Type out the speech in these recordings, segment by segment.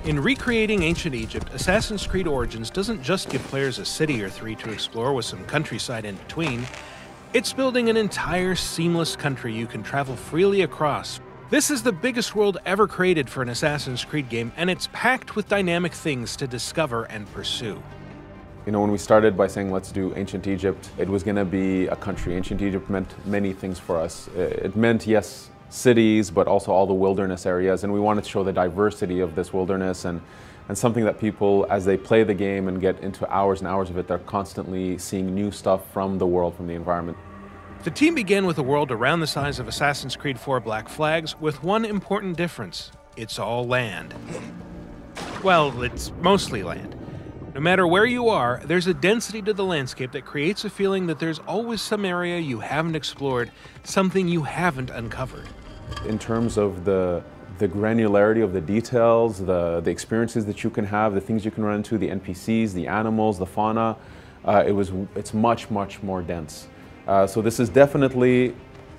In recreating ancient Egypt, Assassin's Creed Origins doesn't just give players a city or three to explore with some countryside in between. It's building an entire seamless country you can travel freely across. This is the biggest world ever created for an Assassin's Creed game, and it's packed with dynamic things to discover and pursue. You know, when we started by saying let's do ancient Egypt, it was going to be a country. Ancient Egypt meant many things for us. It meant, yes, cities, but also all the wilderness areas, and we wanted to show the diversity of this wilderness and something that people, as they play the game and get into hours and hours of it, they're constantly seeing new stuff from the world, from the environment. The team began with a world around the size of Assassin's Creed 4 Black Flags, with one important difference: it's all land. Well, it's mostly land. No matter where you are, there's a density to the landscape that creates a feeling that there's always some area you haven't explored, something you haven't uncovered. In terms of the granularity of the details, the experiences that you can have, the things you can run into, the NPCs, the animals, the fauna, it's much, much more dense. So this is definitely,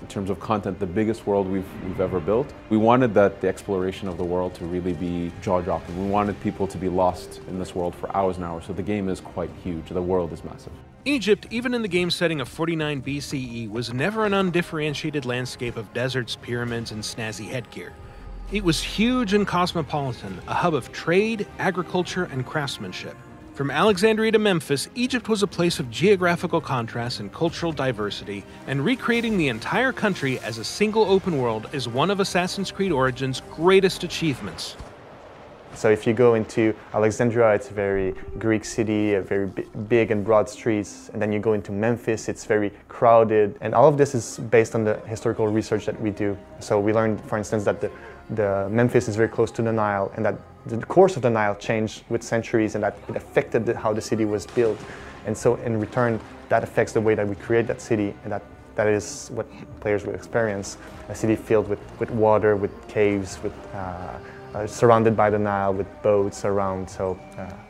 in terms of content, the biggest world we've ever built. We wanted the exploration of the world to really be jaw-dropping. We wanted people to be lost in this world for hours and hours, so the game is quite huge. The world is massive. Egypt, even in the game setting of 49 BCE, was never an undifferentiated landscape of deserts, pyramids, and snazzy headgear. It was huge and cosmopolitan, a hub of trade, agriculture, and craftsmanship. From Alexandria to Memphis, Egypt was a place of geographical contrast and cultural diversity, and recreating the entire country as a single open world is one of Assassin's Creed Origins' greatest achievements. So if you go into Alexandria, it's a very Greek city, a very big and broad streets, and then you go into Memphis, it's very crowded, and all of this is based on the historical research that we do. So we learned, for instance, that the Memphis is very close to the Nile, and that the course of the Nile changed with centuries, and that it affected how the city was built. And so in return, that affects the way that we create that city, and that is what players will experience. A city filled with water, with caves, with surrounded by the Nile, with boats around. So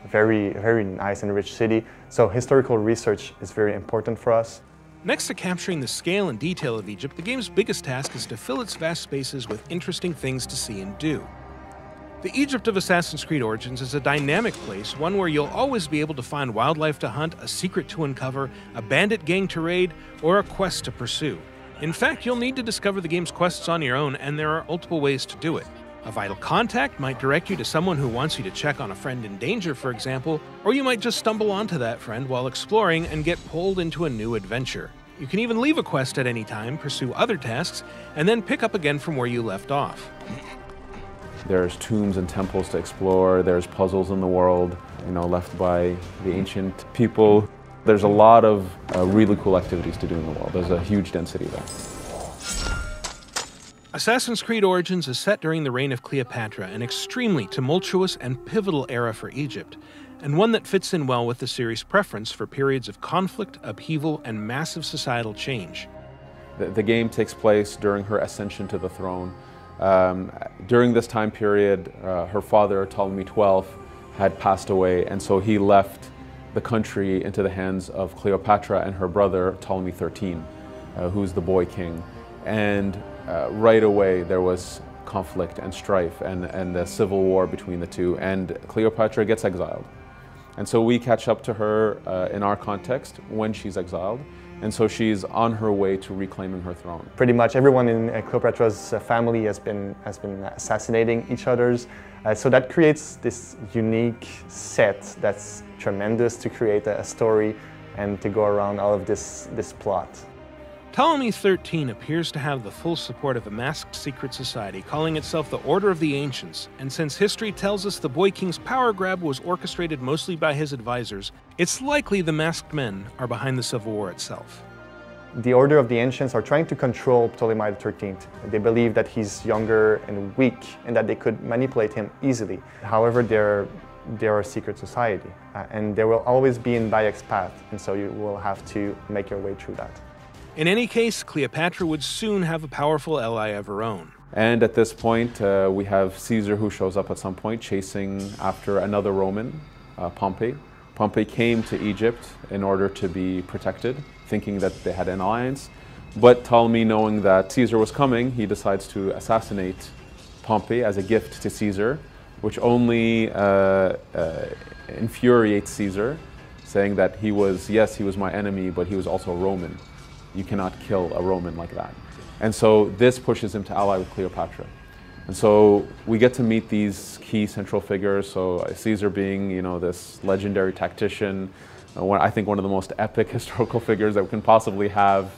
very, very nice and rich city. So historical research is very important for us. Next to capturing the scale and detail of Egypt, the game's biggest task is to fill its vast spaces with interesting things to see and do. The Egypt of Assassin's Creed Origins is a dynamic place, one where you'll always be able to find wildlife to hunt, a secret to uncover, a bandit gang to raid, or a quest to pursue. In fact, you'll need to discover the game's quests on your own, and there are multiple ways to do it. A vital contact might direct you to someone who wants you to check on a friend in danger, for example, or you might just stumble onto that friend while exploring and get pulled into a new adventure. You can even leave a quest at any time, pursue other tasks, and then pick up again from where you left off. There's tombs and temples to explore, there's puzzles in the world, left by the ancient people. There's a lot of really cool activities to do in the world. There's a huge density there. Assassin's Creed Origins is set during the reign of Cleopatra, an extremely tumultuous and pivotal era for Egypt, and one that fits in well with the series' preference for periods of conflict, upheaval, and massive societal change. The game takes place during her ascension to the throne. During this time period, her father, Ptolemy XII, had passed away, and so he left the country into the hands of Cleopatra and her brother, Ptolemy XIII, who's the boy king. And right away there was conflict and strife and a civil war between the two, and Cleopatra gets exiled. And so we catch up to her in our context when she's exiled, and so she's on her way to reclaiming her throne. Pretty much everyone in Cleopatra's family has been assassinating each other's, so that creates this unique set that's tremendous to create a story and to go around all of this plot. Ptolemy XIII appears to have the full support of a masked secret society calling itself the Order of the Ancients, and since history tells us the Boy King's power grab was orchestrated mostly by his advisors, it's likely the masked men are behind the civil war itself. The Order of the Ancients are trying to control Ptolemy XIII. They believe that he's younger and weak and that they could manipulate him easily. However, they're a secret society, and they will always be in Bayek's path, and so you will have to make your way through that. In any case, Cleopatra would soon have a powerful ally of her own. And at this point, we have Caesar, who shows up at some point chasing after another Roman, Pompey. Pompey came to Egypt in order to be protected, thinking that they had an alliance. But Ptolemy, knowing that Caesar was coming, he decides to assassinate Pompey as a gift to Caesar, which only infuriates Caesar, saying that he was my enemy, but he was also a Roman. You cannot kill a Roman like that. And so this pushes him to ally with Cleopatra. And so we get to meet these key central figures. So Caesar being, this legendary tactician, I think one of the most epic historical figures that we can possibly have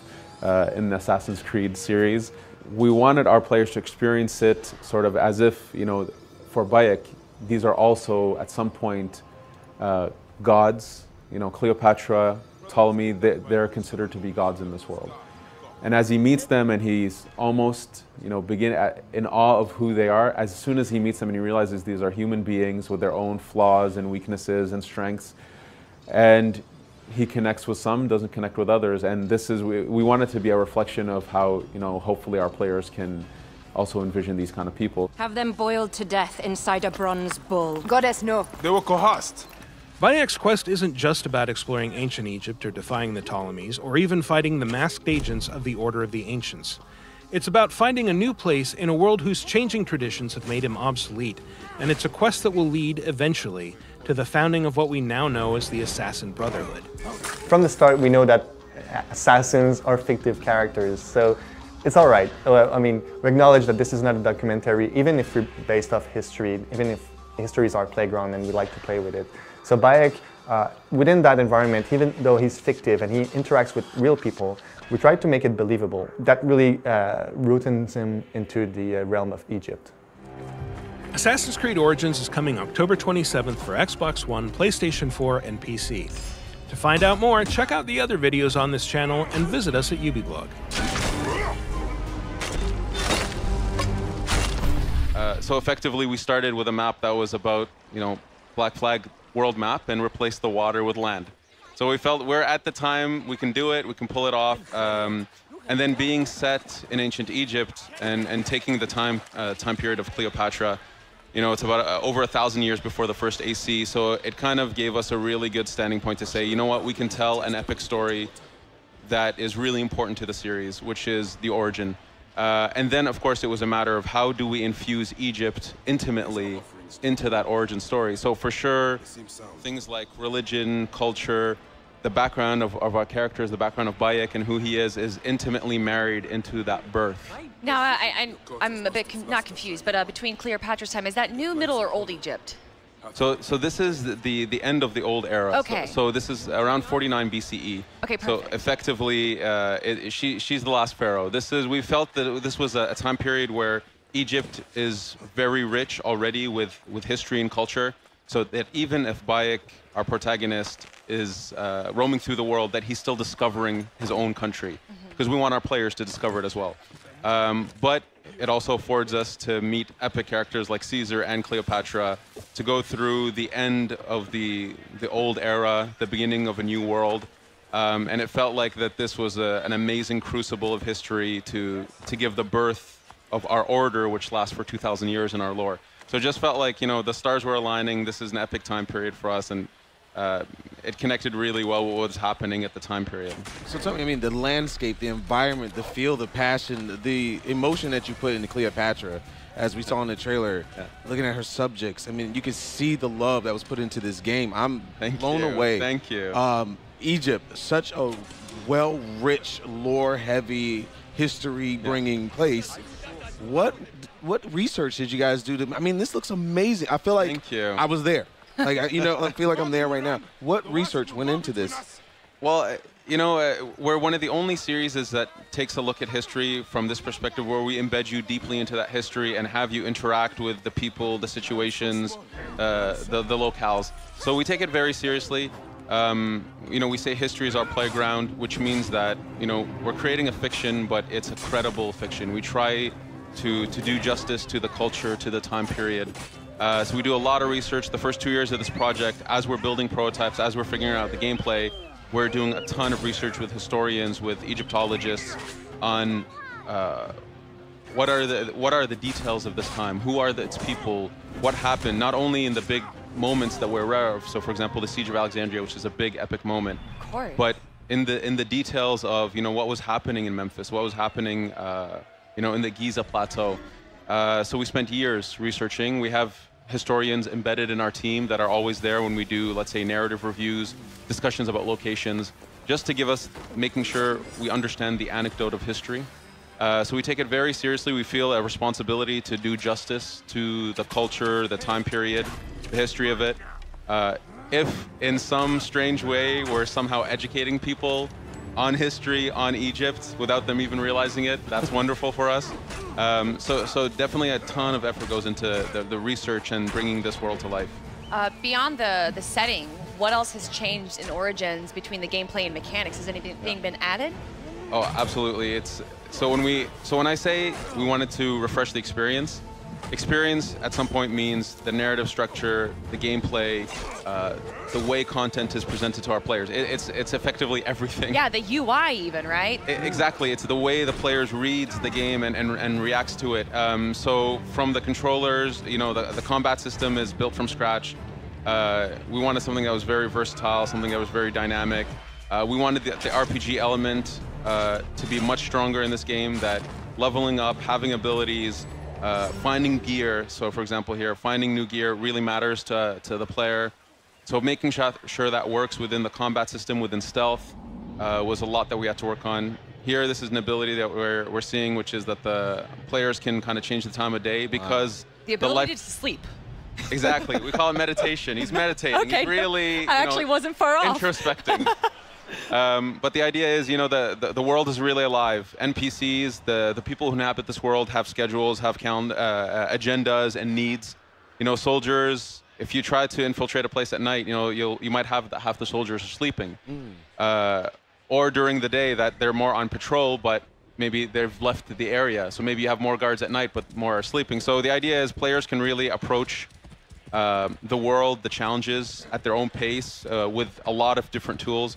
in the Assassin's Creed series. We wanted our players to experience it sort of as if, for Bayek, these are also at some point gods. Cleopatra, Ptolemy, they're considered to be gods in this world. And as he meets them and he's almost, in awe of who they are, as soon as he meets them and he realizes these are human beings with their own flaws and weaknesses and strengths, and he connects with some, doesn't connect with others. And this is, we want it to be a reflection of how, hopefully our players can also envision these kind of people. Have them boiled to death inside a bronze bull. Goddess, no. They were coerced. Bayek's quest isn't just about exploring ancient Egypt or defying the Ptolemies, or even fighting the masked agents of the Order of the Ancients. It's about finding a new place in a world whose changing traditions have made him obsolete, and it's a quest that will lead, eventually, to the founding of what we now know as the Assassin Brotherhood. From the start, we know that assassins are fictive characters, so it's all right. We acknowledge that this is not a documentary, even if we're based off history, even if history is our playground and we like to play with it. So Bayek, within that environment, even though he's fictive and he interacts with real people, we try to make it believable. That really roots him into the realm of Egypt. Assassin's Creed Origins is coming October 27th for Xbox One, PlayStation 4, and PC. To find out more, check out the other videos on this channel and visit us at Ubiblog. So effectively, we started with a map that was about, Black Flag world map and replaced the water with land. So we felt we're at the time, we can do it, we can pull it off. And then being set in ancient Egypt and taking the time period of Cleopatra, it's about over 1,000 years before the first AC. So it kind of gave us a really good standing point to say, you know what, we can tell an epic story that is really important to the series, which is the origin. And then, of course, it was a matter of how do we infuse Egypt intimately into that origin story. So for sure, things like religion, culture, the background of our characters, the background of Bayek and who he is intimately married into that birth. Now, I'm a bit not confused, but between Cleopatra's time, is that New, Middle, or Old Egypt? So this is the end of the old era. Okay. So this is around 49 BCE. Okay, perfect. So effectively, she's the last pharaoh. We felt that this was a time period where Egypt is very rich already with history and culture. So that even if Bayek, our protagonist, is roaming through the world, that he's still discovering his own country, because we want our players to discover it as well. But it also affords us to meet epic characters like Caesar and Cleopatra, to go through the end of the old era, the beginning of a new world. And it felt like that this was an amazing crucible of history to give the birth of our order, which lasts for 2,000 years in our lore. So it just felt like, the stars were aligning. This is an epic time period for us, and it connected really well with what was happening at the time period. So tell me, the landscape, the environment, the feel, the passion, the emotion that you put into Cleopatra, as we saw in the trailer, looking at her subjects. You can see the love that was put into this game. I'm blown away. Thank you. Egypt, such a well-rich, lore-heavy, history-bringing place. What research did you guys do to? This looks amazing. I feel like Thank you. I was there. I feel like I'm there right now. What research went into this? Well, we're one of the only series that takes a look at history from this perspective, where we embed you deeply into that history and have you interact with the people, the situations, the locales. So we take it very seriously. We say history is our playground, which means that, we're creating a fiction, but it's a credible fiction. We try to do justice to the culture, to the time period. So we do a lot of research. The first 2 years of this project, as we're building prototypes, as we're figuring out the gameplay, we're doing a ton of research with historians, with Egyptologists on what are the details of this time, who are its people, what happened, not only in the big moments that we're aware of. So, for example, the Siege of Alexandria, which is a big epic moment, Of course. but in the details of what was happening in Memphis, what was happening in the Giza Plateau. So we spent years researching. We have historians embedded in our team that are always there when we do, let's say, narrative reviews, discussions about locations, just to give us, making sure we understand the anecdote of history. So we take it very seriously. We feel a responsibility to do justice to the culture, the time period, the history of it. If in some strange way we're somehow educating people on history, on Egypt, without them even realizing it, that's wonderful for us. So definitely a ton of effort goes into the research and bringing this world to life. Beyond the setting, what else has changed in Origins between the gameplay and mechanics? Has anything been added? Oh, absolutely. So when I say we wanted to refresh the experience at some point means the narrative structure, the gameplay, the way content is presented to our players. It's effectively everything. Yeah, the UI even, right? Exactly. It's the way the players reads the game and reacts to it. So from the controllers, the combat system is built from scratch. We wanted something that was very versatile, something that was very dynamic. We wanted the RPG element to be much stronger in this game, that leveling up, having abilities, finding gear. So for example here, finding new gear really matters to the player. So making sure that works within the combat system, within stealth, was a lot that we had to work on. Here, this is an ability that we're seeing, which is that the players can kind of change the time of day because the ability to sleep. Exactly. We call it meditation. He's meditating. Okay. He's really I actually wasn't far off. Introspecting. But the idea is, the world is really alive. NPCs, the people who inhabit this world have schedules, have agendas and needs. Soldiers, if you try to infiltrate a place at night, you might have half the soldiers are sleeping. Or during the day that they're more on patrol, but maybe they've left the area. So maybe you have more guards at night, but more are sleeping. So the idea is players can really approach the world, the challenges at their own pace with a lot of different tools.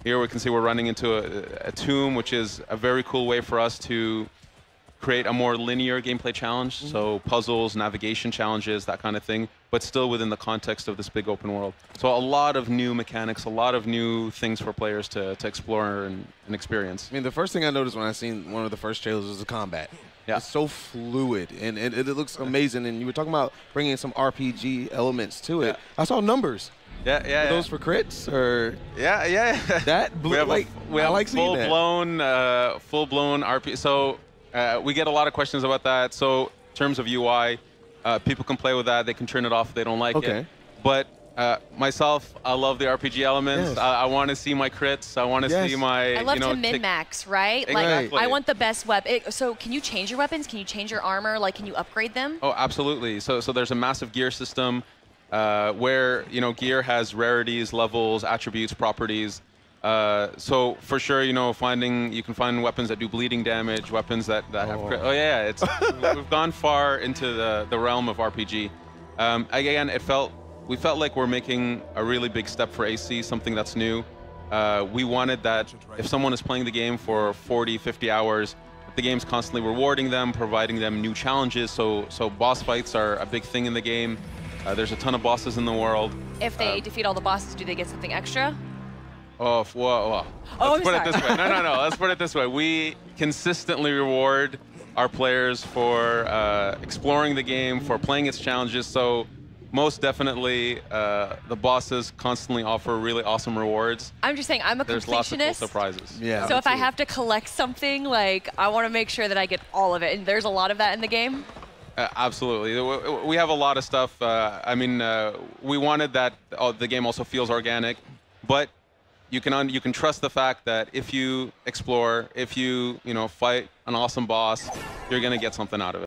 Here we can see we're running into a tomb, which is a very cool way for us to create a more linear gameplay challenge. So puzzles, navigation challenges, that kind of thing, but still within the context of this big open world. So a lot of new mechanics, a lot of new things for players to explore and experience. I mean, the first thing I noticed when I seen one of the first trailers was the combat. Yeah. It's so fluid, and it looks amazing. And you were talking about bringing some RPG elements to it. Yeah. I saw numbers. Yeah. Are those for crits or? Yeah. That we have full-blown RP. So we get a lot of questions about that. So in terms of UI, people can play with that. They can turn it off if they don't like it. But myself, I love the RPG elements. Yes. I want to see my crits. I want to see my. I love to min-max, right? Exactly. Like I want the best weapon. So can you change your weapons? Can you change your armor? Like, can you upgrade them? Oh, absolutely. So there's a massive gear system where gear has rarities, levels, attributes, properties. So for sure, you can find weapons that do bleeding damage, weapons that have crit. Oh yeah, we've gone far into the realm of RPG. Again, we felt like we're making a really big step for AC, something that's new. We wanted that if someone is playing the game for 40, 50 hours, the game's constantly rewarding them, providing them new challenges. So boss fights are a big thing in the game. There's a ton of bosses in the world. If they defeat all the bosses, do they get something extra? Oh, whoa. Let's put it this way. No. Let's put it this way. We consistently reward our players for exploring the game, for playing its challenges. So most definitely, the bosses constantly offer really awesome rewards. I'm just saying, I'm a There's completionist. lots of cool surprises. Yeah. So if I have to collect something, I want to make sure that I get all of it. And there's a lot of that in the game. Absolutely. We have a lot of stuff. We wanted that the game also feels organic, but you can trust the fact that if you explore, if you fight an awesome boss, you're going to get something out of it.